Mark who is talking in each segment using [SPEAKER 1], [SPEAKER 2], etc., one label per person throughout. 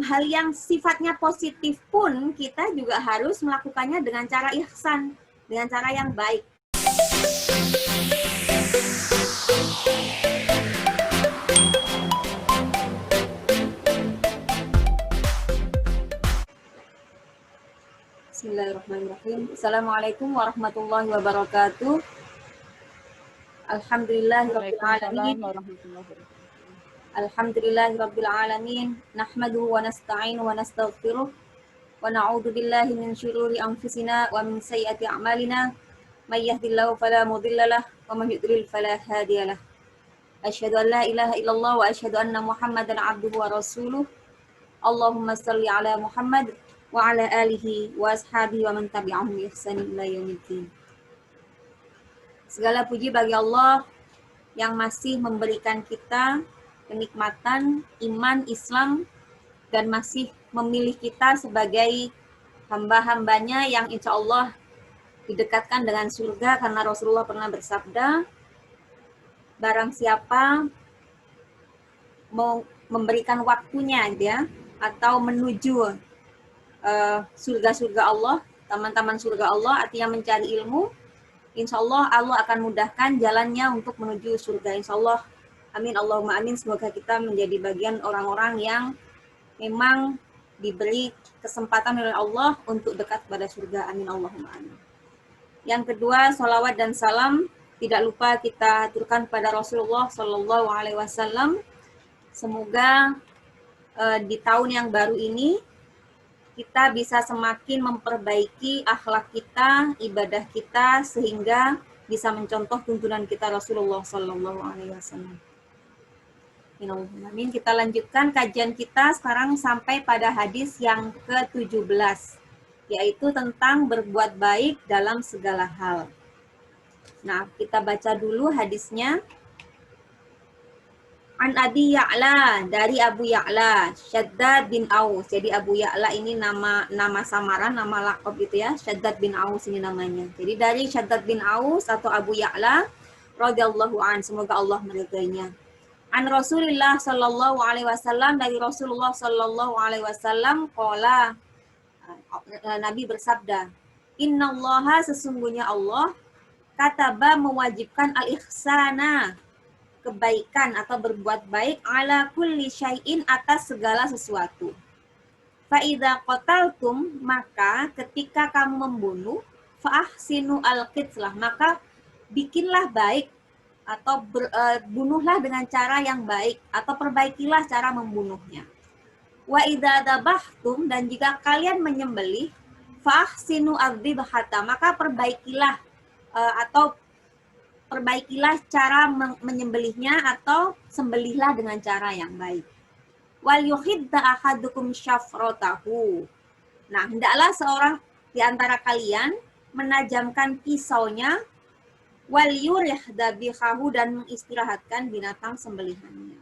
[SPEAKER 1] hal yang sifatnya positif pun kita juga harus melakukannya dengan cara ihsan, dengan cara yang baik. Bismillahirrahmanirrahim. Assalamualaikum warahmatullahi wabarakatuh. Alhamdulillahirabbil alamin. Alhamdulillahirabbil alamin. Nahmaduhu wa nasta'inu wa nastaghfiruh wa na'udzu billahi min syururi anfusina wa min sayyiati a'malina. May yahdihillahu fala mudhillalah wa may yudlil fala hadiyalah. Asyhadu an la ilaha illallah wa asyhadu anna Muhammadan abduhu wa rasuluh. Allahumma shalli ala Muhammad wa ala alihi wa ashabihi wa man tabi'ahum bi ihsanin ila yaumiddin. Segala puji bagi Allah yang masih memberikan kita kenikmatan iman Islam dan masih memilih kita sebagai hamba-hambanya yang insya Allah didekatkan dengan surga, karena Rasulullah pernah bersabda, barang siapa mau memberikan waktunya gitu ya, atau menuju surga-surga Allah, taman-taman surga Allah, artinya mencari ilmu, insya Allah Allah akan mudahkan jalannya untuk menuju surga. Insya Allah, amin Allahumma amin. Semoga kita menjadi bagian orang-orang yang memang diberi kesempatan oleh Allah untuk dekat pada surga. Amin Allahumma amin. Yang kedua, sholawat dan salam tidak lupa kita aturkan pada Rasulullah Shallallahu Alaihi Wasallam. Semoga di tahun yang baru ini kita bisa semakin memperbaiki akhlak kita, ibadah kita, sehingga bisa mencontoh tuntunan kita Rasulullah Shallallahu Alaihi Wasallam. Amin. Kita lanjutkan kajian kita sekarang sampai pada hadis yang ke-17, yaitu tentang berbuat baik dalam segala hal. Nah, kita baca dulu hadisnya. An Abi Ya'la, dari Abu Ya'la, Syaddad bin Aus. Jadi Abu Ya'la ini nama samaran, nama lakab gitu ya. Syaddad bin Aus ini namanya. Jadi dari Syaddad bin Aus atau Abu Ya'la radhiyallahu an, semoga Allah meridainya. An Rasulillah sallallahu alaihi wasallam, dari Rasulullah sallallahu alaihi wasallam qala, Nabi bersabda, innallaha, sesungguhnya Allah, kataba, mewajibkan al-ihsana, kebaikan atau berbuat baik, ala kulli syai'in, atas segala sesuatu. Fa idza qataltum, maka ketika kamu membunuh, fa ahsinu al-qitlah, maka bikinlah baik atau bunuhlah dengan cara yang baik atau perbaikilah cara membunuhnya. Wa idza dabahtum, dan jika kalian menyembelih, fa ahsinu adzibhata, maka perbaikilah cara menyembelihnya atau sembelihlah dengan cara yang baik. Wal yuhidda ahadukum syafrotahu. Nah, hendaklah seorang di antara kalian menajamkan pisaunya, wal yurih dabihahu, dan mengistirahatkan binatang sembelihannya.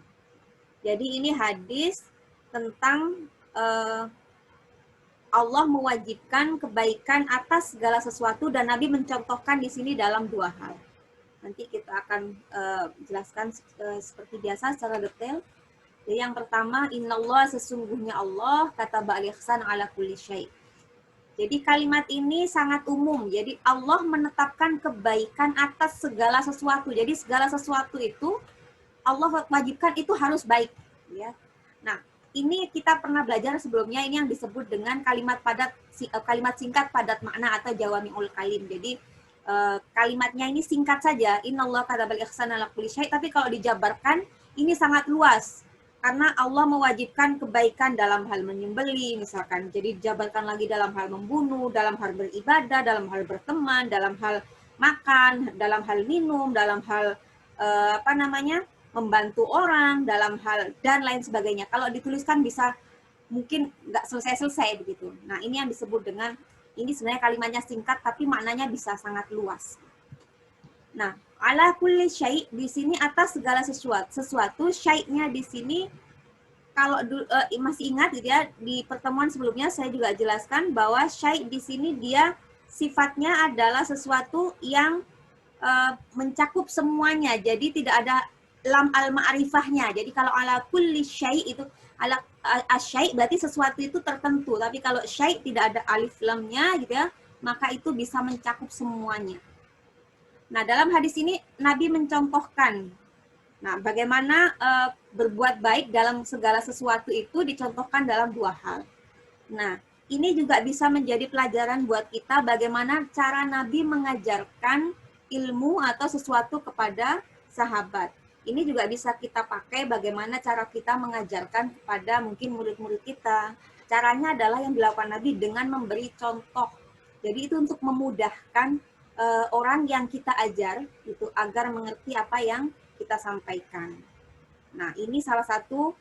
[SPEAKER 1] Jadi ini hadis tentang Allah mewajibkan kebaikan atas segala sesuatu, dan Nabi mencontohkan di sini dalam dua hal. Nanti kita akan jelaskan seperti biasa secara detail. Jadi yang pertama, innallah, sesungguhnya Allah, kataba al-ihsan ala kulli syai'. Jadi kalimat ini sangat umum. Jadi Allah menetapkan kebaikan atas segala sesuatu. Jadi segala sesuatu itu Allah wajibkan itu harus baik, ya. Nah, ini kita pernah belajar sebelumnya, ini yang disebut dengan kalimat padat, kalimat singkat padat makna atau jawami'ul kalim. Jadi kalimatnya ini singkat saja, innallaha katabal ihsana ala kulli syai', tapi kalau dijabarkan ini sangat luas. Karena Allah mewajibkan kebaikan dalam hal menyembelih misalkan. Jadi dijabarkan lagi dalam hal membunuh, dalam hal beribadah, dalam hal berteman, dalam hal makan, dalam hal minum, dalam hal membantu orang, dalam hal dan lain sebagainya. Kalau dituliskan bisa mungkin nggak selesai-selesai begitu. Nah, ini yang disebut dengan, ini sebenarnya kalimatnya singkat tapi maknanya bisa sangat luas. Nah, ala kulli syai' di sini atas segala sesuatu. Syai'-nya di sini kalau masih ingat gitu ya, di pertemuan sebelumnya saya juga jelaskan bahwa syai' di sini dia sifatnya adalah sesuatu yang mencakup semuanya. Jadi tidak ada lam al-ma'rifahnya. Jadi kalau ala kulli syai' itu ala asyai' berarti sesuatu itu tertentu. Tapi kalau syai' tidak ada alif lamnya gitu ya, maka itu bisa mencakup semuanya. Nah, dalam hadis ini Nabi mencontohkan bagaimana berbuat baik dalam segala sesuatu itu dicontohkan dalam dua hal. Nah, ini juga bisa menjadi pelajaran buat kita bagaimana cara Nabi mengajarkan ilmu atau sesuatu kepada sahabat. Ini juga bisa kita pakai bagaimana cara kita mengajarkan kepada mungkin murid-murid kita. Caranya adalah yang dilakukan Nabi dengan memberi contoh. Jadi itu untuk memudahkan orang yang kita ajar itu agar mengerti apa yang kita sampaikan. Nah, ini salah satu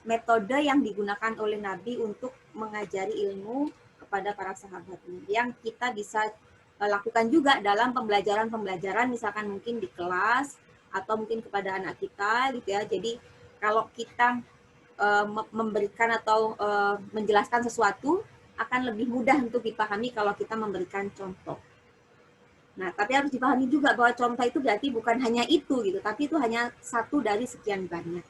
[SPEAKER 1] metode yang digunakan oleh Nabi untuk mengajari ilmu kepada para sahabatnya, yang kita bisa lakukan juga dalam pembelajaran misalkan mungkin di kelas atau mungkin kepada anak kita gitu ya. Jadi kalau kita memberikan atau menjelaskan sesuatu akan lebih mudah untuk dipahami kalau kita memberikan contoh. Nah, tapi harus dipahami juga bahwa contoh itu berarti bukan hanya itu gitu, tapi itu hanya satu dari sekian banyak.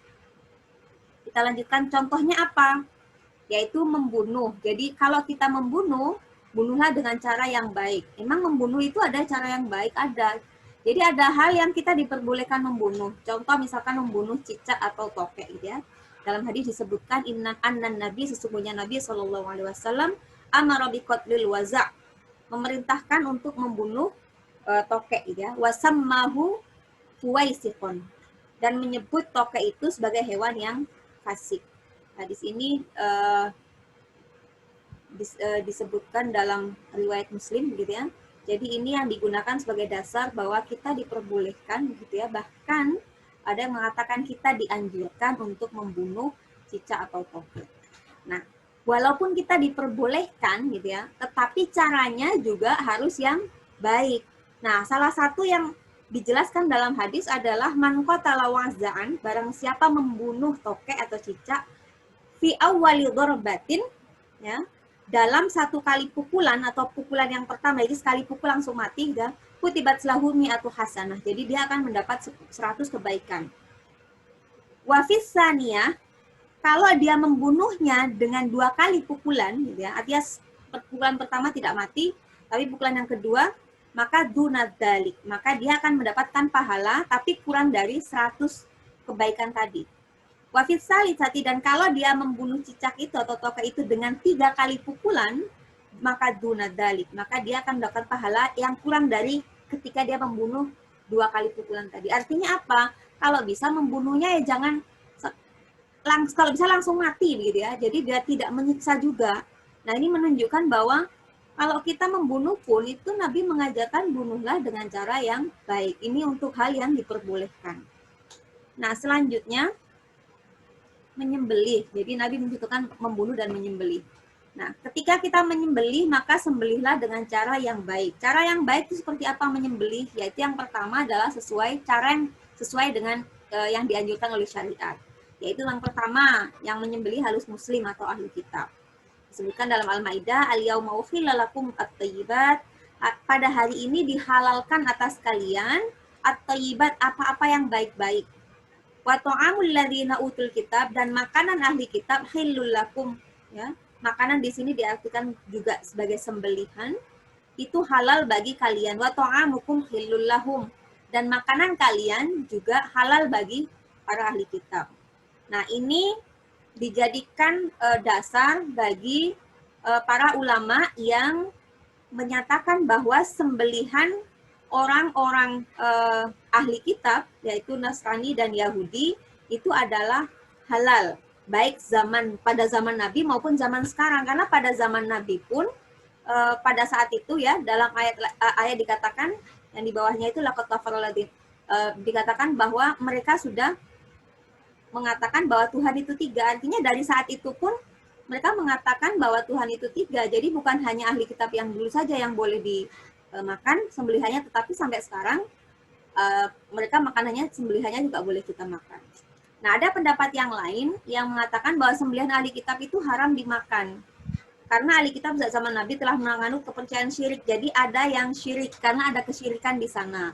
[SPEAKER 1] Kita lanjutkan, contohnya apa? Yaitu membunuh. Jadi kalau kita membunuh, bunuhlah dengan cara yang baik. Emang membunuh itu ada cara yang baik? Ada. Jadi ada hal yang kita diperbolehkan membunuh. Contoh misalkan membunuh cicak atau tokek gitu ya. Dalam hadis disebutkan annan Nabi, sesungguhnya Nabi SAW amara biqatlil waza', memerintahkan untuk membunuh tokek gitu ya, wasammahu fuwaisiqon, dan menyebut tokek itu sebagai hewan yang fasik. Nah, di sini disebutkan dalam riwayat Muslim gitu ya. Jadi ini yang digunakan sebagai dasar bahwa kita diperbolehkan gitu ya, bahkan ada yang mengatakan kita dianjurkan untuk membunuh cicak atau tokek. Nah, walaupun kita diperbolehkan gitu ya, tetapi caranya juga harus yang baik. Nah, salah satu yang dijelaskan dalam hadis adalah man qatala waza'an, barang siapa membunuh tokek atau cicak fi awwali darbatin ya, dalam satu kali pukulan atau pukulan yang pertama, jadi sekali pukul langsung mati ya, kutibat lahu mi'atu hasanah. Jadi dia akan mendapat 100 kebaikan. Wa fis saniyah, kalau dia membunuhnya dengan 2 kali pukulan gitu ya, artinya pukulan pertama tidak mati, tapi pukulan yang kedua maka dunadzalik, maka dia akan mendapatkan pahala tapi kurang dari 100 kebaikan tadi. Wafid salisati, dan kalau dia membunuh cicak itu atau tokek itu dengan 3 kali pukulan, maka dunadzalik, maka dia akan mendapatkan pahala yang kurang dari ketika dia membunuh 2 kali pukulan tadi. Artinya apa? Kalau bisa membunuhnya ya jangan kalau bisa langsung mati begitu ya. Jadi dia tidak menyiksa juga. Nah, ini menunjukkan bahwa kalau kita membunuh pun itu Nabi mengajarkan bunuhlah dengan cara yang baik. Ini untuk hal yang diperbolehkan. Nah, selanjutnya menyembelih. Jadi Nabi membutuhkan membunuh dan menyembelih. Nah, ketika kita menyembelih maka sembelihlah dengan cara yang baik. Cara yang baik itu seperti apa menyembelih? Yaitu yang pertama adalah cara yang sesuai dengan yang dianjurkan oleh syariat. Yaitu yang pertama, yang menyembelih harus muslim atau ahli kitab. Disebutkan dalam Al-Maidah, al-yauma uhilla lakum at-thayyibat, pada hari ini dihalalkan atas kalian at-thayyibat, apa-apa yang baik-baik. Wa ta'amul ladzina utul kitab, dan makanan ahli kitab hillul lakum ya. Makanan di sini diartikan juga sebagai sembelihan, itu halal bagi kalian. Wa ta'amukum hillul lahum, dan makanan kalian juga halal bagi para ahli kitab. Nah, ini dijadikan dasar bagi para ulama yang menyatakan bahwa sembelihan orang-orang ahli kitab, yaitu Nasrani dan Yahudi, itu adalah halal, baik pada zaman Nabi maupun zaman sekarang. Karena pada zaman Nabi pun pada saat itu ya, dalam ayat dikatakan, yang di bawahnya itu laqad kafara alladziina, dikatakan bahwa mereka sudah mengatakan bahwa Tuhan itu 3. Artinya dari saat itu pun mereka mengatakan bahwa Tuhan itu 3. Jadi bukan hanya ahli kitab yang dulu saja yang boleh dimakan sembelihannya, tetapi sampai sekarang mereka makanannya, sembelihannya juga boleh kita makan. Nah, ada pendapat yang lain yang mengatakan bahwa sembelihan ahli kitab itu haram dimakan. Karena ahli kitab zaman Nabi telah menganut kepercayaan syirik. Jadi ada yang syirik karena ada kesyirikan di sana.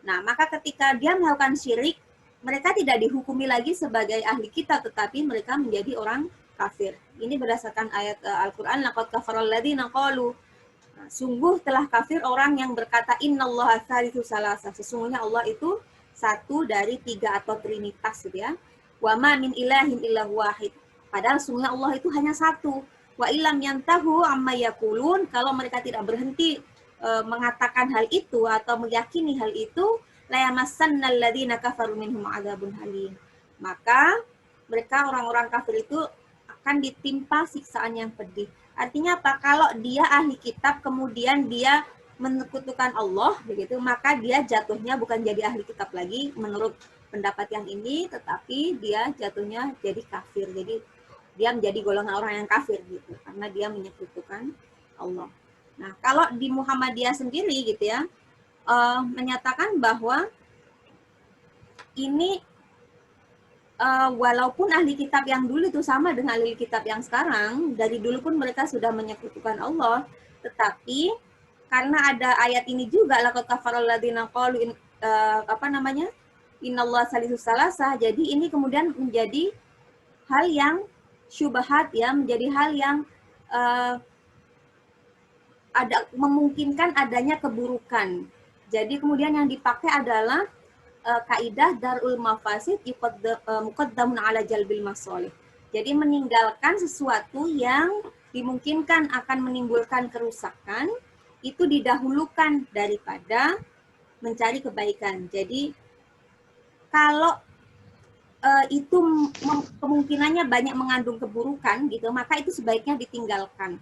[SPEAKER 1] Nah, maka ketika dia melakukan syirik, mereka tidak dihukumi lagi sebagai ahli kitab, tetapi mereka menjadi orang kafir. Ini berdasarkan ayat Al-Quran, laqad kafaral ladzina qalu, sungguh telah kafir orang yang berkata innallaha tsalitsu salasa, sesungguhnya Allah itu satu dari tiga atau trinitas gitu ya. Wa ma min ilahin illa wahid, padahal sungguhnya Allah itu hanya satu. Wa ilam yantahu amma yaqulun, kalau mereka tidak berhenti mengatakan hal itu atau meyakini hal itu, la yamassannal ladzina kafaru minhum adzabun halim, maka mereka orang-orang kafir itu akan ditimpa siksaan yang pedih. Artinya apa? Kalau dia ahli kitab kemudian dia menyekutukan Allah begitu, maka dia jatuhnya bukan jadi ahli kitab lagi menurut pendapat yang ini, tetapi dia jatuhnya jadi kafir. Jadi dia menjadi golongan orang yang kafir gitu karena dia menyekutukan Allah. Nah, kalau di Muhammadiyah sendiri gitu ya, menyatakan bahwa ini walaupun ahli kitab yang dulu itu sama dengan ahli kitab yang sekarang, dari dulu pun mereka sudah menyekutukan Allah, tetapi karena ada ayat ini juga, laqad kafaral ladzina qalu innallaha tsalitsu salasa, jadi ini kemudian menjadi hal yang syubhat ya, menjadi hal yang memungkinkan adanya keburukan. Jadi kemudian yang dipakai adalah kaidah darul mafasid muqaddamun ala jalbil masolih. Jadi meninggalkan sesuatu yang dimungkinkan akan menimbulkan kerusakan itu didahulukan daripada mencari kebaikan. Jadi kalau itu kemungkinannya banyak mengandung keburukan gitu, maka itu sebaiknya ditinggalkan.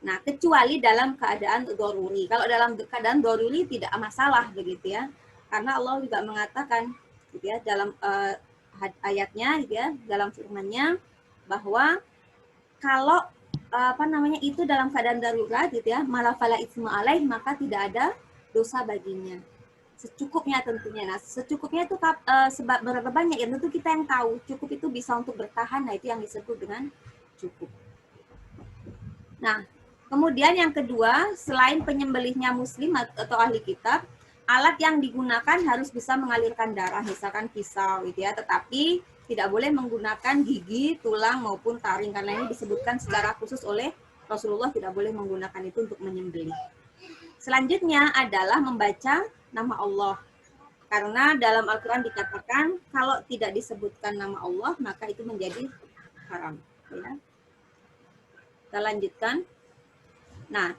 [SPEAKER 1] Nah, kecuali dalam keadaan doruri. Kalau dalam keadaan doruri tidak masalah begitu ya. Karena Allah juga mengatakan gitu ya dalam ayatnya gitu ya, dalam firman-Nya bahwa kalau itu dalam keadaan darurat gitu ya, malah fala itsma alaih, maka tidak ada dosa baginya. Secukupnya tentunya. Nah, secukupnya itu sebab berapa banyak ya tentu kita yang tahu. Cukup itu bisa untuk bertahan, nah itu yang disebut dengan cukup. Nah, kemudian yang kedua, selain penyembelihnya muslim atau ahli kitab, alat yang digunakan harus bisa mengalirkan darah, misalkan pisau gitu ya, tetapi tidak boleh menggunakan gigi, tulang maupun taring, karena ini disebutkan secara khusus oleh Rasulullah tidak boleh menggunakan itu untuk menyembelih. Selanjutnya adalah membaca nama Allah. Karena dalam Al-Quran dikatakan kalau tidak disebutkan nama Allah maka itu menjadi haram. Ya. Kita lanjutkan. Nah,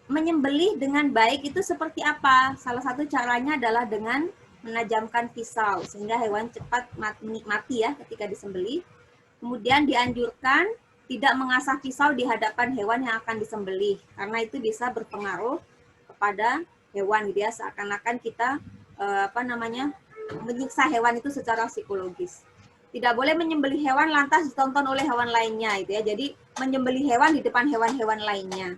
[SPEAKER 1] menyembelih dengan baik itu seperti apa? Salah satu caranya adalah dengan menajamkan pisau sehingga hewan cepat menikmati ya ketika disembelih. Kemudian dianjurkan tidak mengasah pisau di hadapan hewan yang akan disembelih karena itu bisa berpengaruh kepada hewan gitu ya, seakan-akan kita menyiksa hewan itu secara psikologis. Tidak boleh menyembelih hewan lantas ditonton oleh hewan lainnya gitu ya. Jadi menyembelih hewan di depan hewan-hewan lainnya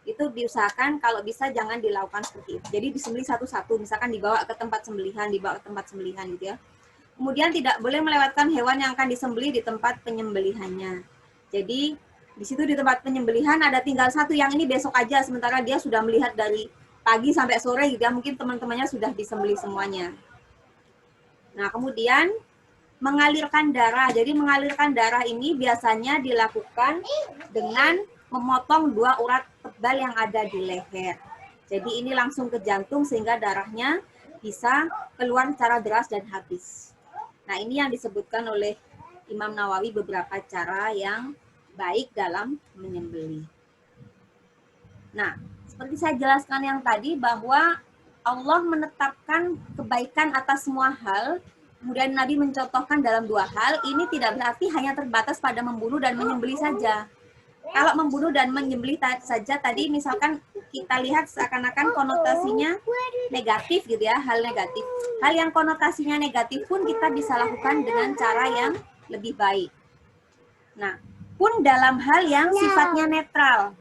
[SPEAKER 1] itu diusahakan kalau bisa jangan dilakukan seperti itu. Jadi disembelih satu-satu, misalkan dibawa ke tempat sembelihan, gitu ya. Kemudian tidak boleh melewatkan hewan yang akan disembelih di tempat penyembelihannya. Jadi di situ di tempat penyembelihan ada tinggal satu yang ini besok aja, sementara dia sudah melihat dari pagi sampai sore gitu ya, mungkin teman-temannya sudah disembelih semuanya. Nah, kemudian mengalirkan darah. Jadi mengalirkan darah ini biasanya dilakukan dengan memotong 2 urat tebal yang ada di leher. Jadi ini langsung ke jantung sehingga darahnya bisa keluar secara deras dan habis. Nah, ini yang disebutkan oleh Imam Nawawi beberapa cara yang baik dalam menyembelih. Nah, seperti saya jelaskan yang tadi bahwa Allah menetapkan kebaikan atas semua hal, kemudian Nabi mencontohkan dalam 2 hal, ini tidak berarti hanya terbatas pada membunuh dan menyembelih saja. Kalau membunuh dan menyembelih saja tadi misalkan kita lihat seakan-akan konotasinya negatif gitu ya, hal negatif. Hal yang konotasinya negatif pun kita bisa lakukan dengan cara yang lebih baik. Nah, pun dalam hal yang sifatnya netral.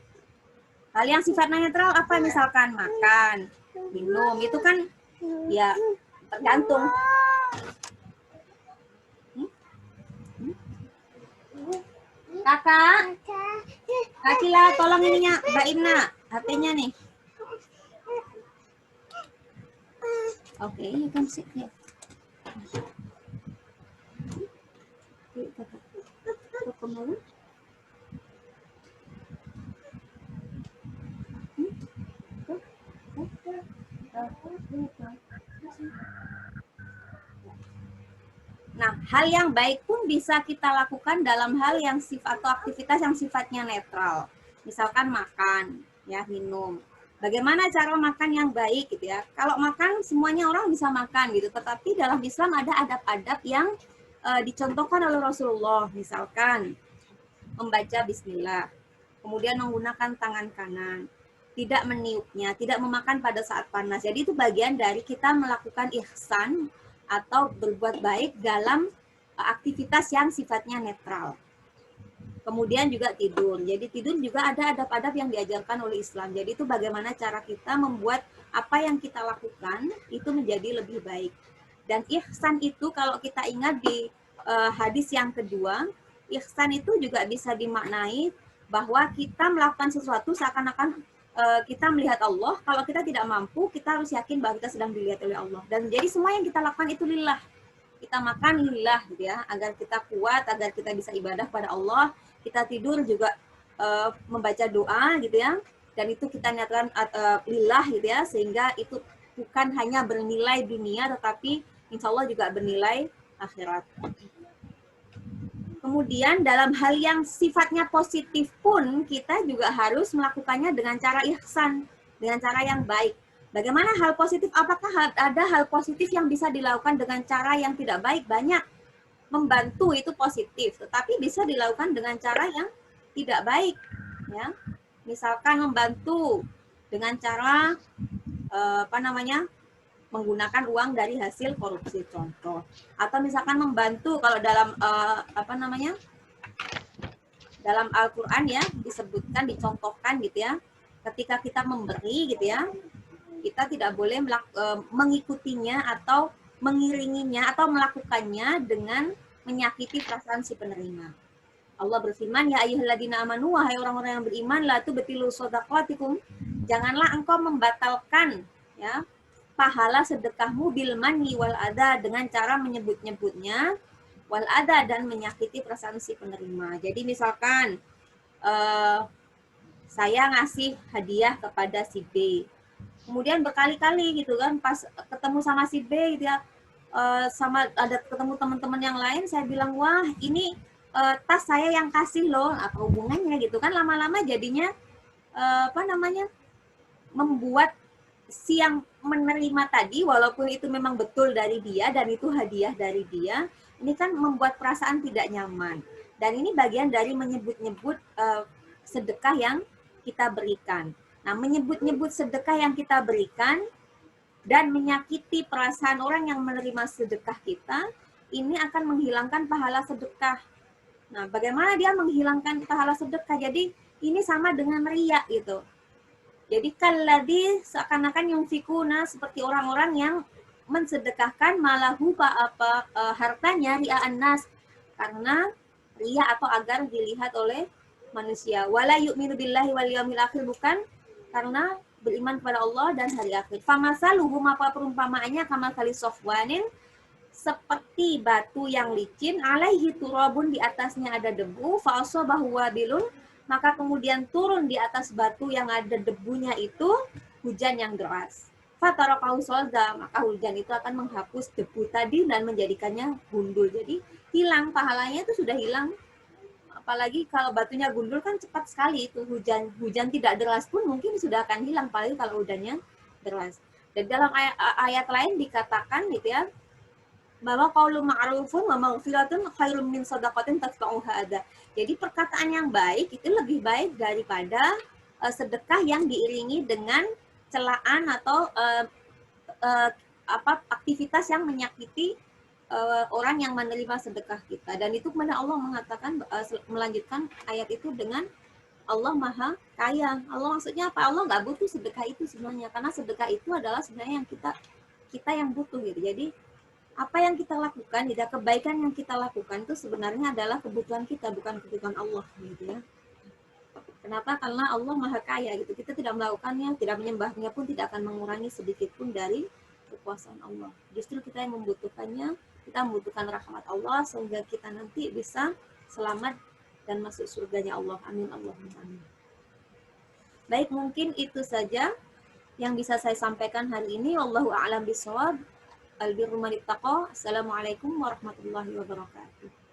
[SPEAKER 1] Hal yang sifatnya netral apa? Misalkan makan, minum, itu kan ya tergantung. Kakak, Kak Cila, tolong ininya, Mbak Imna, HP-nya nih. Oke, you can sit here. Nah, hal yang baik pun bisa kita lakukan dalam hal yang sifat atau aktivitas yang sifatnya netral. Misalkan makan, ya, minum. Bagaimana cara makan yang baik gitu ya? Kalau makan semuanya orang bisa makan gitu, tetapi dalam Islam ada adab-adab yang dicontohkan oleh Rasulullah, misalkan membaca bismillah, kemudian menggunakan tangan kanan, tidak meniupnya, tidak memakan pada saat panas. Jadi itu bagian dari kita melakukan ihsan atau berbuat baik dalam aktivitas yang sifatnya netral. Kemudian juga tidur. Jadi tidur juga ada adab-adab yang diajarkan oleh Islam. Jadi itu bagaimana cara kita membuat apa yang kita lakukan itu menjadi lebih baik. Dan ihsan itu kalau kita ingat di hadis yang kedua, ihsan itu juga bisa dimaknai bahwa kita melakukan sesuatu seakan-akan kita melihat Allah. Kalau kita tidak mampu, kita harus yakin bahwa kita sedang dilihat oleh Allah. Dan jadi semua yang kita lakukan itu lillah. Kita makan lillah gitu ya, agar kita kuat, agar kita bisa ibadah pada Allah. Kita tidur juga membaca doa gitu ya, dan itu kita niatkan lillah gitu ya, sehingga itu bukan hanya bernilai dunia, tetapi insya Allah juga bernilai akhirat. Kemudian dalam hal yang sifatnya positif pun kita juga harus melakukannya dengan cara ihsan, dengan cara yang baik. Bagaimana hal positif? Apakah ada hal positif yang bisa dilakukan dengan cara yang tidak baik? Banyak. Membantu itu positif, tetapi bisa dilakukan dengan cara yang tidak baik. Ya, misalkan membantu dengan cara menggunakan uang dari hasil korupsi, contoh. Atau misalkan membantu kalau dalam dalam Al-Quran ya disebutkan, dicontohkan gitu ya, ketika kita memberi gitu ya, kita tidak boleh mengikutinya atau mengiringinya atau melakukannya dengan menyakiti perasaan si penerima. Allah berfirman, ya ayyuhalladzina amanu, wahai orang-orang yang beriman, la tubtilu shadaqatikum, janganlah engkau membatalkan ya pahala sedekahmu bil manni wal adha, dengan cara menyebut-nyebutnya, wal adha, dan menyakiti perasaan si penerima. Jadi misalkan saya ngasih hadiah kepada si B, kemudian berkali-kali gitu kan, pas ketemu sama si B gitu ya, sama ada ketemu teman-teman yang lain, saya bilang, wah ini tas saya yang kasih loh, apa hubungannya gitu kan, lama-lama jadinya membuat si yang menerima tadi, walaupun itu memang betul dari dia dan itu hadiah dari dia, ini kan membuat perasaan tidak nyaman. Dan ini bagian dari menyebut-nyebut sedekah yang kita berikan. Nah, menyebut-nyebut sedekah yang kita berikan dan menyakiti perasaan orang yang menerima sedekah kita, ini akan menghilangkan pahala sedekah. Nah, bagaimana dia menghilangkan pahala sedekah? Jadi, ini sama dengan riya gitu. Jadi, kalladzi seakan-akan yunfikuna, seperti orang-orang yang mensedekahkan malahu hartanya ria'an nas, karena riya atau agar dilihat oleh manusia. Wala yu'minu billahi wal yawmil akhir, bukan karena beriman kepada Allah dan hari akhir. Famasaluhum, apa perumpamaannya, kamasali sofwanin, seperti batu yang licin, alaihi turabun, di atasnya ada debu, fa'asabahu wabilun, maka kemudian turun di atas batu yang ada debunya itu hujan yang deras. Fatarakahu solda, maka hujan itu akan menghapus debu tadi dan menjadikannya gundul. Jadi hilang, pahalanya itu sudah hilang. Apalagi kalau batunya gundul kan cepat sekali itu, hujan tidak deras pun mungkin sudah akan hilang, apalagi kalau hujannya deras. Dan dalam ayat lain dikatakan gitu ya, bahwa qaulun ma'rufun wa maghfiratun khairum min shadaqatin tatba'uha adza. Jadi perkataan yang baik itu lebih baik daripada sedekah yang diiringi dengan celaan atau aktivitas yang menyakiti orang yang menerima sedekah kita. Dan itu kemudian Allah mengatakan, melanjutkan ayat itu dengan Allah maha kaya. Allah maksudnya apa? Allah nggak butuh sedekah itu sebenarnya, karena sedekah itu adalah sebenarnya yang kita yang butuh gitu. Jadi apa yang kita lakukan, tidak kebaikan yang kita lakukan itu sebenarnya adalah kebutuhan kita, bukan kebutuhan Allah gitu ya. Kenapa? Karena Allah maha kaya gitu. Kita tidak melakukannya, tidak menyembahnya pun tidak akan mengurangi sedikit pun dari kekuasaan Allah. Justru kita yang membutuhkannya, kita membutuhkan rahmat Allah sehingga kita nanti bisa selamat dan masuk surganya Allah. Amin Allahumma amin. Baik, mungkin itu saja yang bisa saya sampaikan hari ini. Wallahu a'lam bishawab. Albirru man ittaqa. Assalamualaikum warahmatullahi wabarakatuh.